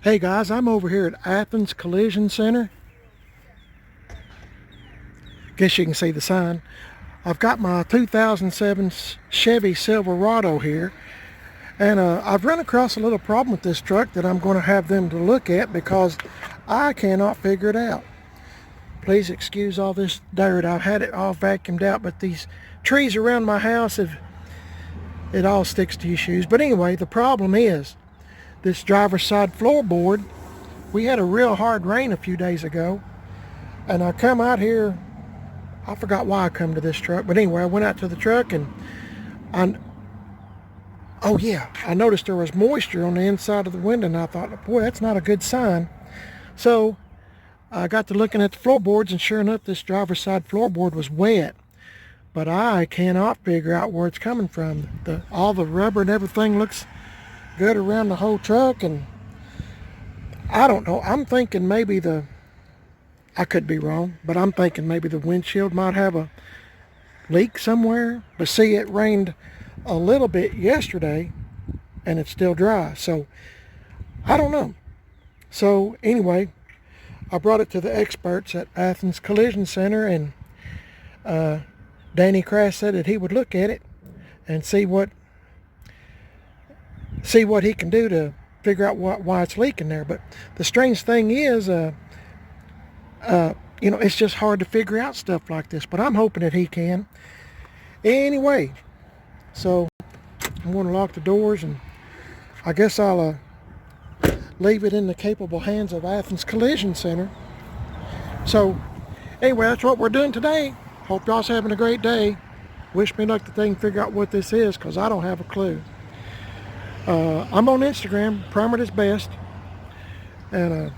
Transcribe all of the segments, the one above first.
Hey guys, I'm over here at Athens Collision Center. Guess you can see the sign. I've got my 2007 Chevy Silverado here, and I've run across a little problem with this truck that I'm going to have them to look at because I cannot figure it out. Please excuse all this dirt. I've had it all vacuumed out, but these trees around my house, it all sticks to your shoes. But anyway, the problem is this driver's side floorboard. We had a real hard rain a few days ago, and I come out here. I forgot why I come to this truck, but anyway, I went out to the truck and oh yeah, I noticed there was moisture on the inside of the window, and I thought, boy, that's not a good sign. So I got to looking at the floorboards, and sure enough, this driver's side floorboard was wet. But I cannot figure out where it's coming from. All the rubber and everything looks good around the whole truck, and I don't know. I'm thinking maybe I could be wrong, but I'm thinking maybe the windshield might have a leak somewhere. But see, it rained a little bit yesterday and it's still dry. So I don't know. So anyway, I brought it to the experts at Athens Collision Center, and Danny Crash said that he would look at it and see what he can do to figure out why it's leaking there. But the strange thing is, it's just hard to figure out stuff like this, but I'm hoping that he can. Anyway, so I'm going to lock the doors, and I guess I'll leave it in the capable hands of Athens Collision Center. So anyway, that's what we're doing today. Hope y'all's having a great day. Wish me luck that they can figure out what this is, because I don't have a clue. I'm on Instagram, Primer is Best, and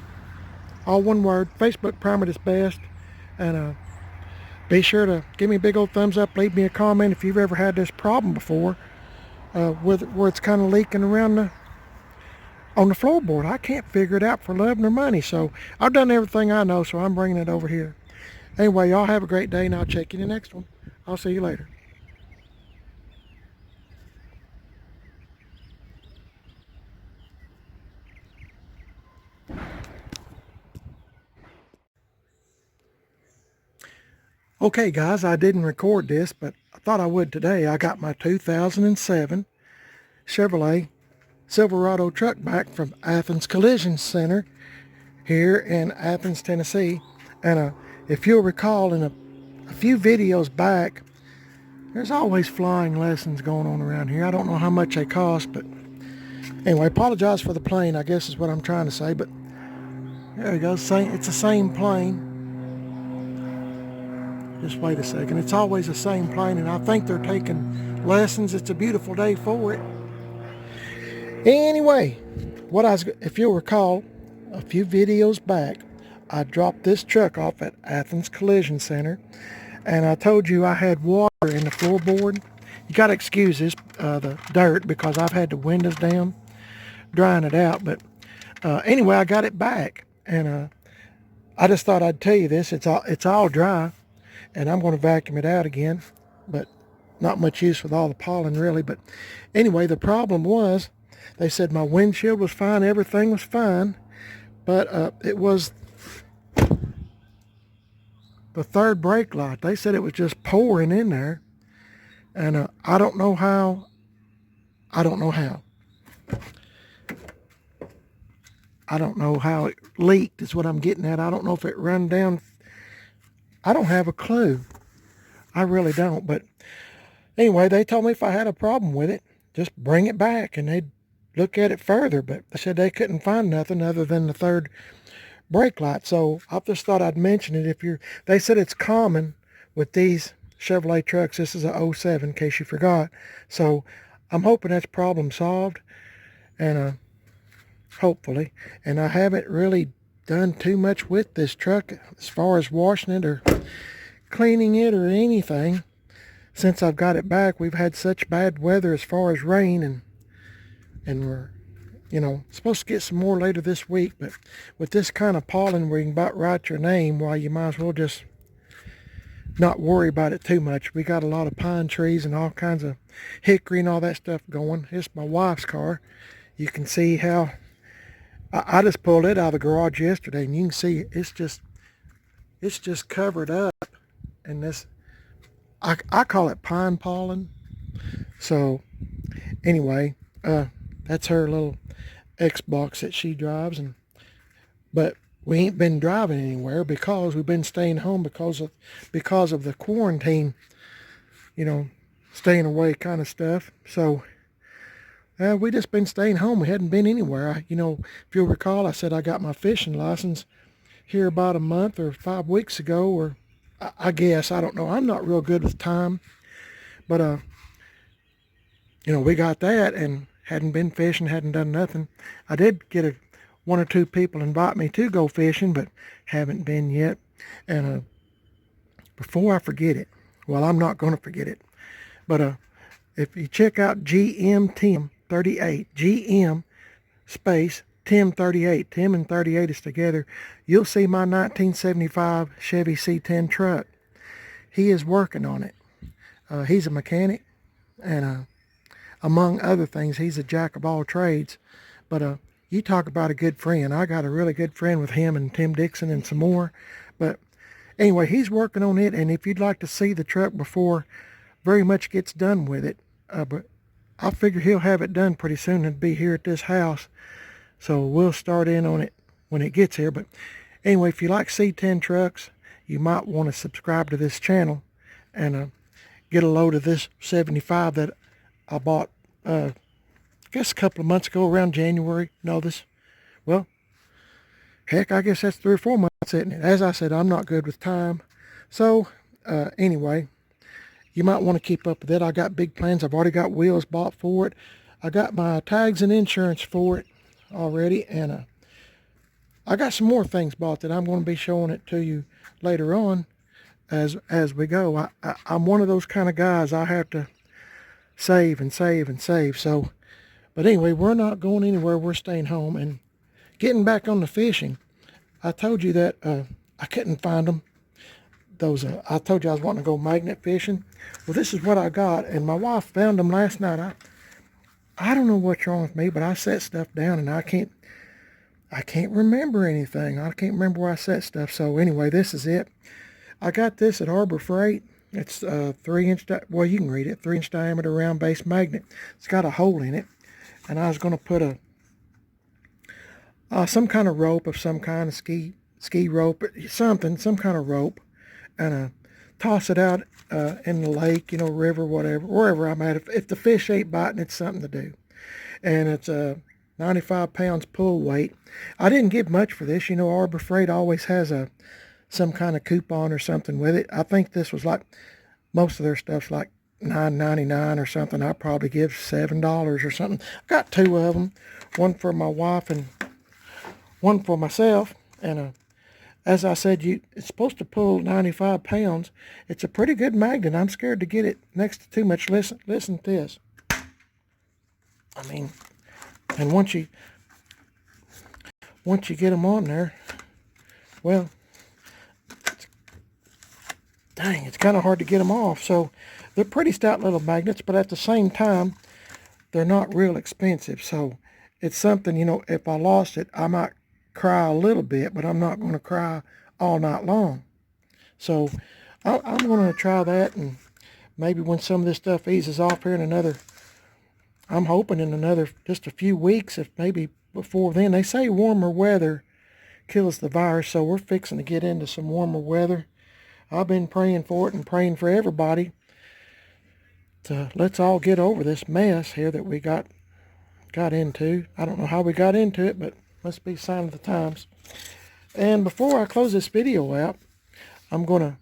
all one word, Facebook, Primer is Best, and be sure to give me a big old thumbs up, leave me a comment if you've ever had this problem before, where it's kind of leaking around on the floorboard. I can't figure it out for love nor money, so I've done everything I know, so I'm bringing it over here. Anyway, y'all have a great day, and I'll check you in the next one. I'll see you later. Okay guys, I didn't record this, but I thought I would today. I got my 2007 Chevrolet Silverado truck back from Athens Collision Center here in Athens, Tennessee. And if you'll recall, in a few videos back, there's always flying lessons going on around here. I don't know how much they cost, but anyway, apologize for the plane, I guess is what I'm trying to say. But there you go, it's the same plane. Just wait a second. It's always the same plane, and I think they're taking lessons. It's a beautiful day for it. Anyway, if you'll recall, a few videos back, I dropped this truck off at Athens Collision Center, and I told you I had water in the floorboard. You got to excuse this, the dirt, because I've had the windows down, drying it out. But anyway, I got it back, and I just thought I'd tell you this. It's all dry. And I'm going to vacuum it out again, but not much use with all the pollen really. But anyway, the problem was, they said my windshield was fine, everything was fine, but it was the third brake light. They said it was just pouring in there, and I don't know how. I don't know how it leaked is what I'm getting at. I don't know if it run down. I don't have a clue. I really don't. But anyway, they told me if I had a problem with it, just bring it back and they'd look at it further. But they said they couldn't find nothing other than the third brake light. So I just thought I'd mention it. They said it's common with these Chevrolet trucks. This is a 07, in case you forgot. So I'm hoping that's problem solved, and hopefully. And I haven't really done too much with this truck as far as washing it or cleaning it or anything since I've got it back. We've had such bad weather as far as rain, and we're supposed to get some more later this week. But with this kind of pollen where you can about write your name, well, you might as well just not worry about it too much. We got a lot of pine trees and all kinds of hickory and all that stuff going. It's my wife's car. You can see how I just pulled it out of the garage yesterday, and you can see it's just covered up in this. I call it pine pollen. So anyway, that's her little Xbox that she drives, but we ain't been driving anywhere because we've been staying home because of the quarantine, you know, staying away kind of stuff. So we just been staying home. We hadn't been anywhere. If you'll recall, I said I got my fishing license here about a month or 5 weeks ago, or I guess, I don't know. I'm not real good with time, but we got that and hadn't been fishing, hadn't done nothing. I did get one or two people invite me to go fishing, but haven't been yet. And before I forget it, well, I'm not going to forget it, but if you check out GM Tim 38, GM space Tim 38, Tim and 38 is together, you'll see my 1975 Chevy C10 truck. He is working on it. He's a mechanic, and among other things, he's a jack of all trades. But you talk about a good friend. I got a really good friend with him and Tim Dixon and some more. But anyway, he's working on it, and if you'd like to see the truck before very much gets done with it, but I figure he'll have it done pretty soon and be here at this house. So we'll start in on it when it gets here. But anyway, if you like C10 trucks, you might want to subscribe to this channel and get a load of this 75 that I bought, I guess a couple of months ago, around January. Well, heck, I guess that's 3 or 4 months, isn't it? As I said, I'm not good with time. So anyway, you might want to keep up with it. I got big plans. I've already got wheels bought for it. I got my tags and insurance for it already, and I got some more things bought that I'm going to be showing it to you later on as we go. I'm one of those kind of guys. I have to save and save and save. So, but anyway, we're not going anywhere. We're staying home and getting back on the fishing. I told you that I couldn't find them. I told you I was wanting to go magnet fishing. Well, this is what I got, and my wife found them last night. I don't know what's wrong with me, but I set stuff down and I can't remember anything. I can't remember where I set stuff. So anyway, this is it. I got this at Harbor Freight. It's 3-inch, well, you can read it, 3-inch diameter round base magnet. It's got a hole in it, and I was going to put some kind of rope of some kind of ski rope, some kind of rope, and toss it out in the lake, river, whatever, wherever I'm at. If the fish ain't biting, it's something to do. And it's 95 pounds pull weight. I didn't give much for this. Harbor Freight always has some kind of coupon or something with it. I think this was like, most of their stuff's like $9.99 or something. I probably give $7 or something. I got 2 of them, one for my wife and one for myself. And as I said, it's supposed to pull 95 pounds. It's a pretty good magnet. I'm scared to get it next to too much. Listen to this. I mean, and once you get them on there, well, dang, it's kind of hard to get them off. So they're pretty stout little magnets, but at the same time, they're not real expensive. So it's something, if I lost it, I might cry a little bit, but I'm not going to cry all night long. So I'm going to try that, and maybe when some of this stuff eases off here I'm hoping in another just a few weeks, if maybe before then. They say warmer weather kills the virus, so we're fixing to get into some warmer weather. I've been praying for it and praying for everybody to let's all get over this mess here that we got into. I don't know how we got into it, but must be a sign of the times. And before I close this video out, I'm gonna,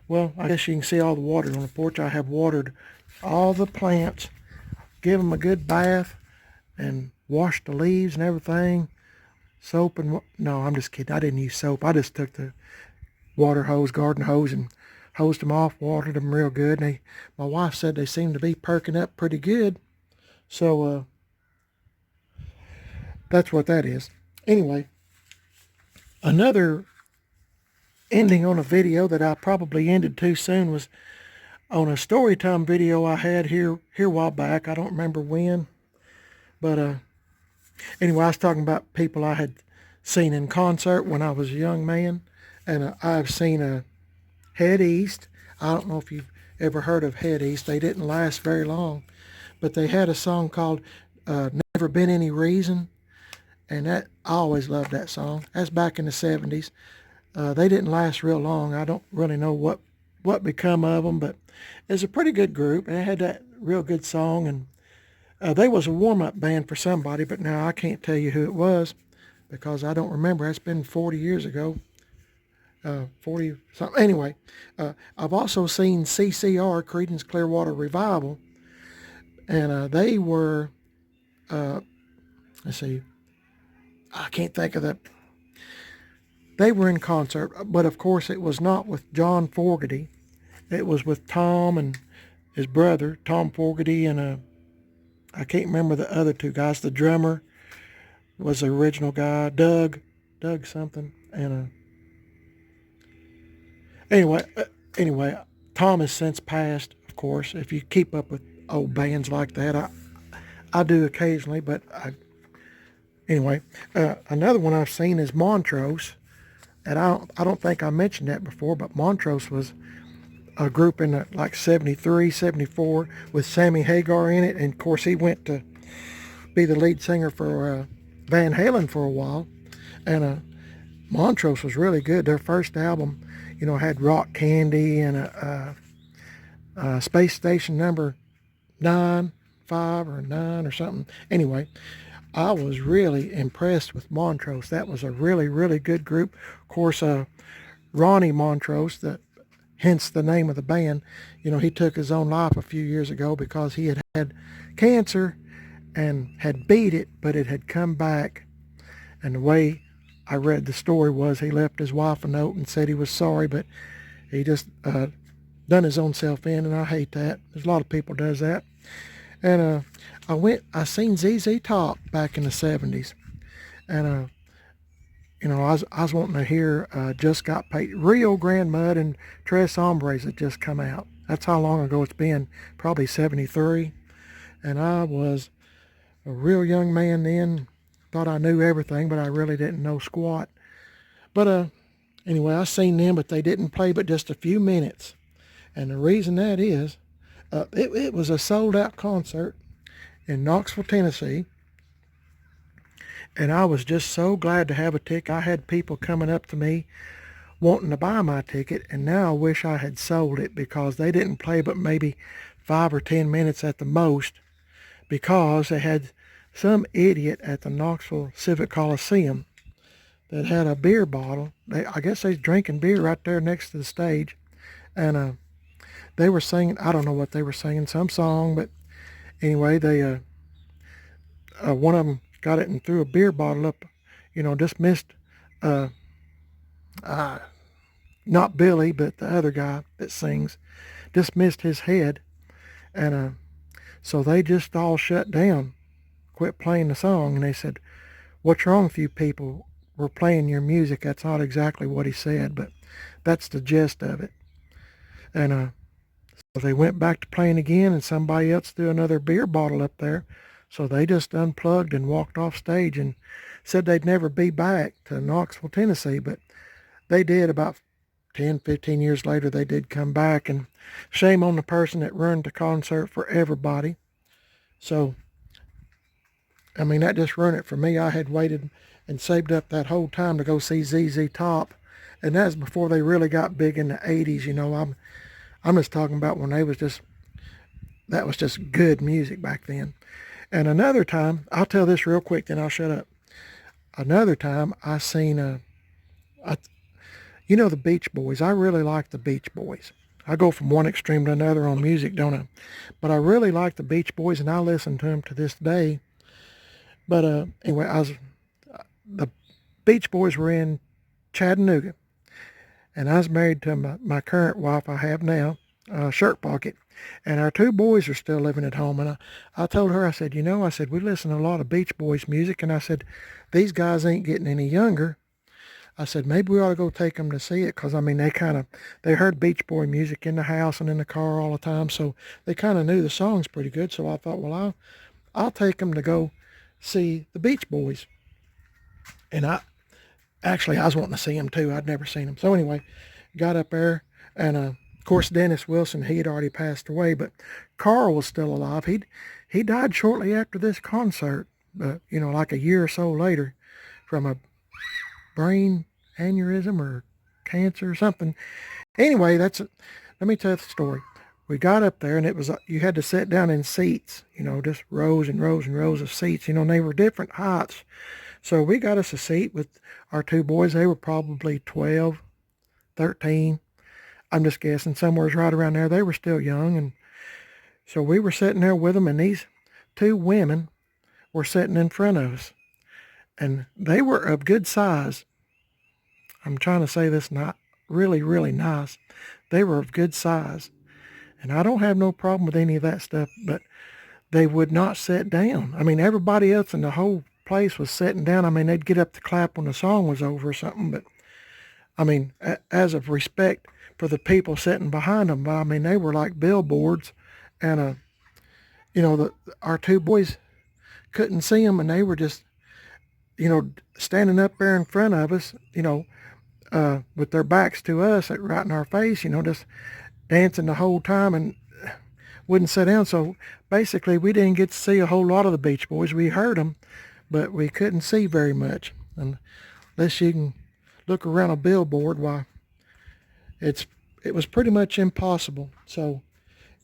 well, I guess you can see all the water on the porch. I have watered all the plants, give them a good bath, and washed the leaves and everything. Soap and, no, I'm just kidding. I didn't use soap. I just took the water hose, garden hose, and hosed them off, watered them real good. And my wife said they seem to be perking up pretty good. So, that's what that is. Anyway, another ending on a video that I probably ended too soon was on a story time video I had here a while back. I don't remember when, but Anyway, I was talking about people I had seen in concert when I was a young man, and I've seen Head East. I don't know if you've ever heard of Head East. They didn't last very long, but they had a song called Never Been Any Reason, and that I always loved that song. That's back in the 70s. They didn't last real long. I don't really know what become of them, but it's a pretty good group. And they had that real good song, and they was a warm-up band for somebody, but now I can't tell you who it was because I don't remember. That's been 40 years ago. 40 something. Anyway, I've also seen CCR, Creedence Clearwater Revival, and they were, let's see, I can't think of that. They were in concert, but of course it was not with John Fogerty. It was with Tom and his brother, Tom Fogerty, and I can't remember the other two guys. The drummer was the original guy, Doug something, and anyway, Tom has since passed, of course. If you keep up with old bands like that, I do occasionally, but anyway, another one I've seen is Montrose, and I don't think I mentioned that before, but Montrose was a group in like 73, 74 with Sammy Hagar in it, and of course he went to be the lead singer for Van Halen for a while, and Montrose was really good. Their first album, had Rock Candy and Space Station number 9, 5 or 9 or something. Anyway, I was really impressed with Montrose. That was a really, really good group. Of course, Ronnie Montrose, hence the name of the band, he took his own life a few years ago because he had had cancer and had beat it, but it had come back. And the way I read the story was he left his wife a note and said he was sorry, but he just done his own self in, and I hate that. There's a lot of people does that. And I seen ZZ Top back in the 70s, and I was wanting to hear Just Got Paid. Rio Grande Mud and Tres Hombres had just come out. That's how long ago it's been, probably 73. And I was a real young man then. Thought I knew everything, but I really didn't know squat. But anyway, I seen them, but they didn't play but just a few minutes. And the reason that is, it was a sold-out concert in Knoxville, Tennessee. And I was just so glad to have a ticket. I had people coming up to me wanting to buy my ticket, and now I wish I had sold it because they didn't play but maybe 5 or 10 minutes at the most because they had some idiot at the Knoxville Civic Coliseum that had a beer bottle. I guess they was drinking beer right there next to the stage, and they were singing, I don't know what they were singing, some song, but anyway, they one of them got it and threw a beer bottle up, just missed, not Billy, but the other guy that sings, just missed his head, and so they just all shut down, quit playing the song, and they said, "What's wrong with you people? We're playing your music." That's not exactly what he said, but that's the gist of it. And so they went back to playing again, and somebody else threw another beer bottle up there. So they just unplugged and walked off stage and said they'd never be back to Knoxville, Tennessee. But they did. About 10, 15 years later, they did come back. And shame on the person that ruined the concert for everybody. So, I mean, that just ruined it for me. I had waited and saved up that whole time to go see ZZ Top. And that was before they really got big in the 80s. I'm just talking about when that was just good music back then. And another time, I'll tell this real quick, then I'll shut up. Another time, I seen the Beach Boys. I really like the Beach Boys. I go from one extreme to another on music, don't I? But I really like the Beach Boys, and I listen to them to this day. But anyway, the Beach Boys were in Chattanooga, and I was married to my current wife I have now, Shirt Pocket. And our two boys are still living at home. And I told her, I said, we listen to a lot of Beach Boys music. And I said, these guys ain't getting any younger. I said, maybe we ought to go take them to see it. Because, I mean, they heard Beach Boy music in the house and in the car all the time. So they kind of knew the songs pretty good. So I thought, well, I'll take them to go see the Beach Boys. And I was wanting to see them too. I'd never seen them. So anyway, got up there, and of course Dennis Wilson, he had already passed away, but Carl was still alive. He died shortly after this concert, you know, like a year or so later, from a brain aneurysm or cancer or something. Anyway, let me tell you the story. We got up there, and it was, you had to sit down in seats, you know, just rows and rows and rows of seats, you know, and they were different heights. So we got us a seat with our two boys. They were probably 12, 13. I'm just guessing, somewhere right around there. They were still young, and so we were sitting there with them, and these two women were sitting in front of us, and they were of good size. I'm trying to say this not really, really nice. They were of good size, and I don't have no problem with any of that stuff, but they would not sit down. I mean, everybody else in the whole place was sitting down. I mean, they'd get up to clap when the song was over or something, but I mean, as of respect for the people sitting behind them, I mean, they were like billboards, and you know, our two boys couldn't see them, and they were just, you know, standing up there in front of us, you know, with their backs to us, right in our face, you know, just dancing the whole time, and wouldn't sit down. So basically, we didn't get to see a whole lot of the Beach Boys. We heard them, but we couldn't see very much. And unless you can look around a billboard, why, it was pretty much impossible. So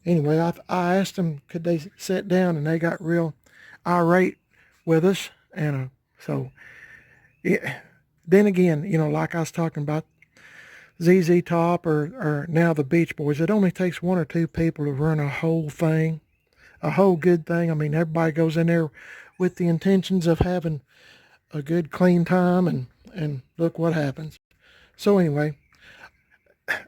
anyway, I asked them could they sit down, and they got real irate with us. And so then again, you know, like I was talking about ZZ Top or now the Beach Boys, it only takes one or two people to run a whole thing, a whole good thing. I mean, everybody goes in there with the intentions of having a good, clean time, and look what happens. So anyway,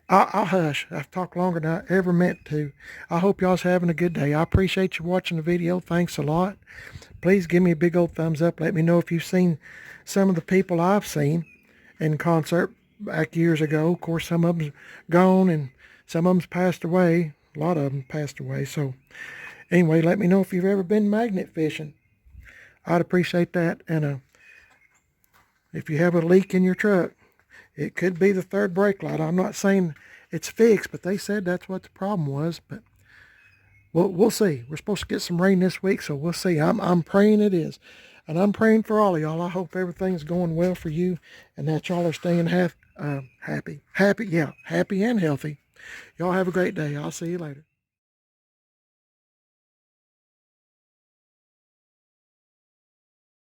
I'll hush. I've talked longer than I ever meant to. I hope y'all's having a good day. I appreciate you watching the video. Thanks a lot. Please give me a big old thumbs up. Let me know if you've seen some of the people I've seen in concert back years ago. Of course, some of them's gone, and some of them's passed away. A lot of them passed away. So anyway, let me know if you've ever been magnet fishing. I'd appreciate that. And if you have a leak in your truck, it could be the third brake light. I'm not saying it's fixed, but they said that's what the problem was. But we'll see. We're supposed to get some rain this week, so we'll see. I'm praying it is. And I'm praying for all of y'all. I hope everything's going well for you, and that y'all are staying happy and healthy. Y'all have a great day. I'll see you later.